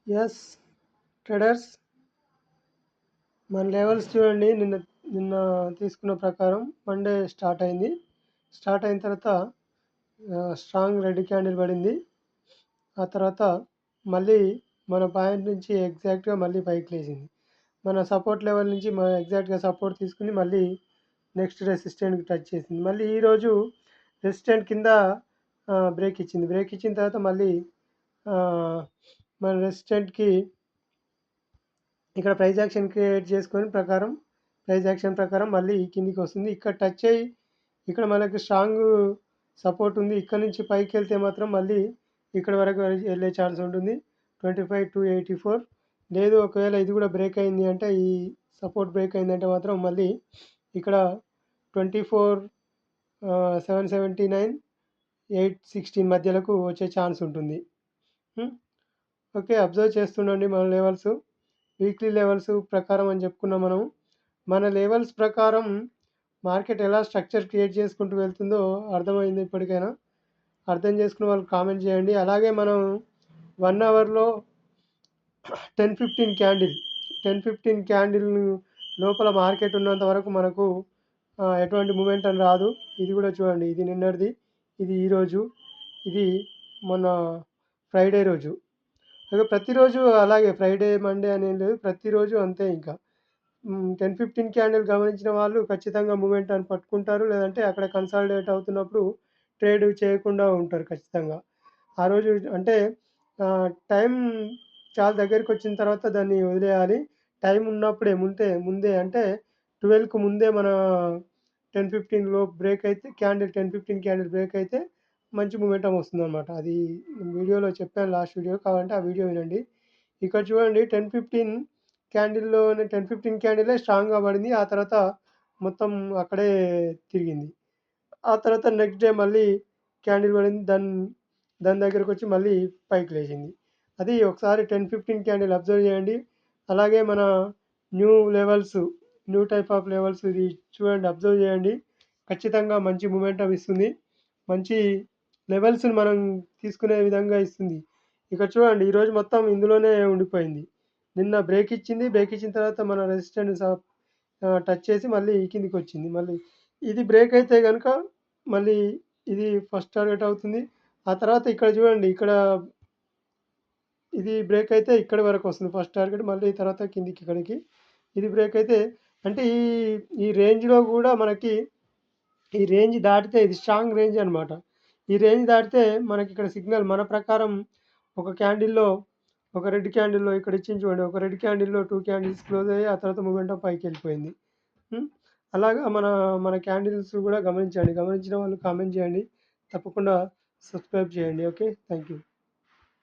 Yes traders, మన levels చూడండి. నిన్న నిన్న తీసుకున్న ప్రకారం మండే స్టార్ట్ అయింది. స్టార్ట్ అయిన తర్వాత స్ట్రాంగ్ రెడ్ క్యాండిల్ పడింది. ఆ తర్వాత మళ్ళీ మన పాయింట్ నుంచి ఎగ్జాక్ట్గా మళ్ళీ పైకి లేచింది. మన సపోర్ట్ లెవెల్ నుంచి మన ఎగ్జాక్ట్గా సపోర్ట్ తీసుకుని మళ్ళీ నెక్స్ట్ రెసిస్టెంట్కి టచ్ చేసింది. మళ్ళీ ఈరోజు రెసిస్టెంట్ కింద బ్రేక్ ఇచ్చింది. బ్రేక్ ఇచ్చిన తర్వాత మళ్ళీ మన రెసిస్టెంట్కి ఇక్కడ ప్రైస్ యాక్షన్ క్రియేట్ చేసుకొని ప్రైస్ యాక్షన్ ప్రకారం మళ్ళీ కిందికి వస్తుంది. ఇక్కడ టచ్ అయ్యి ఇక్కడ మనకి స్ట్రాంగ్ సపోర్ట్ ఉంది. ఇక్కడ నుంచి పైకి వెళ్తే మాత్రం మళ్ళీ ఇక్కడ వరకు వెళ్ళే ఛాన్స్ ఉంటుంది. 25,284 లేదు, ఒకవేళ ఇది కూడా బ్రేక్ అయింది అంటే, ఈ సపోర్ట్ బ్రేక్ అయిందంటే మాత్రం మళ్ళీ ఇక్కడ 24,779 816 మధ్యలకు వచ్చే ఛాన్స్ ఉంటుంది. ఓకే, అబ్జర్వ్ చేస్తుండండి మన లెవెల్స్. వీక్లీ లెవెల్స్ ప్రకారం అని చెప్పుకున్నాం మనం. మన లెవెల్స్ ప్రకారం మార్కెట్ ఎలా స్ట్రక్చర్ క్రియేట్ చేసుకుంటూ వెళ్తుందో అర్థమైంది. ఇప్పటికైనా అర్థం చేసుకున్న వాళ్ళు కామెంట్ చేయండి. అలాగే మనం 1 అవర్లో 10-15 క్యాండిల్ లోపల మార్కెట్ ఉన్నంత వరకు మనకు ఎటువంటి మూమెంట్ అని రాదు. ఇది కూడా చూడండి, ఇది నిన్నటిది, ఇది ఈరోజు, ఇది మొన్న ఫ్రైడే రోజు. ప్రతిరోజు అలాగే ఫ్రైడే మండే అనేది లేదు, ప్రతిరోజు అంతే. ఇంకా 10-15 క్యాండిల్ గమనించిన వాళ్ళు ఖచ్చితంగా మూమెంట్ అని పట్టుకుంటారు. లేదంటే అక్కడ కన్సాలిడేట్ అవుతున్నప్పుడు ట్రేడ్ చేయకుండా ఉంటారు ఖచ్చితంగా. ఆ రోజు అంటే టైం చాలా దగ్గరికి వచ్చిన తర్వాత దాన్ని వదిలేయాలి. టైం ఉన్నప్పుడే ముందే అంటే 12కు ముందే మన 10-15లో బ్రేక్ అయితే 10-15 క్యాండిల్ బ్రేక్ అయితే మంచి మూమెంటం వస్తుందన్నమాట. అది వీడియోలో చెప్పాను, లాస్ట్ వీడియో. కావాలంటే ఆ వీడియో వినండి. ఇక్కడ చూడండి, 10-15 క్యాండిలే స్ట్రాంగ్గా పడింది. ఆ తర్వాత మొత్తం అక్కడే తిరిగింది. ఆ తర్వాత నెక్స్ట్ డే మళ్ళీ క్యాండిల్ పడింది. దాని దగ్గరకు వచ్చి మళ్ళీ పైకి లేచింది. అది ఒకసారి 10-15 క్యాండిల్ అబ్జర్వ్ చేయండి. అలాగే మన న్యూ టైప్ ఆఫ్ లెవెల్స్ ఇది చూడండి, అబ్జర్వ్ చేయండి. ఖచ్చితంగా మంచి మూమెంటం ఇస్తుంది. మంచి లెవెల్స్ని మనం తీసుకునే విధంగా ఇస్తుంది. ఇక్కడ చూడండి, ఈరోజు మొత్తం ఇందులోనే ఉండిపోయింది. నిన్న బ్రేక్ ఇచ్చింది. బ్రేక్ ఇచ్చిన తర్వాత మన రెసిస్టెన్స్ టచ్ చేసి మళ్ళీ కిందికి వచ్చింది. మళ్ళీ ఇది బ్రేక్ అయితే కనుక మళ్ళీ ఇది ఫస్ట్ టార్గెట్ అవుతుంది. ఆ తర్వాత ఇక్కడ చూడండి, ఇక్కడ ఇది బ్రేక్ అయితే ఇక్కడి వరకు వస్తుంది ఫస్ట్ టార్గెట్. మళ్ళీ తర్వాత కిందికి ఇక్కడికి ఇది బ్రేక్ అయితే, అంటే ఈ రేంజ్లో కూడా మనకి ఈ రేంజ్ దాటితే ఇది స్ట్రాంగ్ రేంజ్ అనమాట. ఈ రేంజ్ దాటితే మనకి ఇక్కడ సిగ్నల్ మన ప్రకారం ఒక రెడ్ క్యాండిల్లో ఇక్కడ ఇచ్చింది చూడండి. ఒక రెడ్ క్యాండిల్లో 2 క్యాండిల్స్ క్లోజ్ అయ్యి ఆ తర్వాత మూమెంటం పైకి వెళ్ళిపోయింది. అలాగా మన క్యాండిల్స్ కూడా గమనించండి. గమనించిన వాళ్ళు కామెంట్ చేయండి. తప్పకుండా సబ్స్క్రైబ్ చేయండి. Okay, thank you.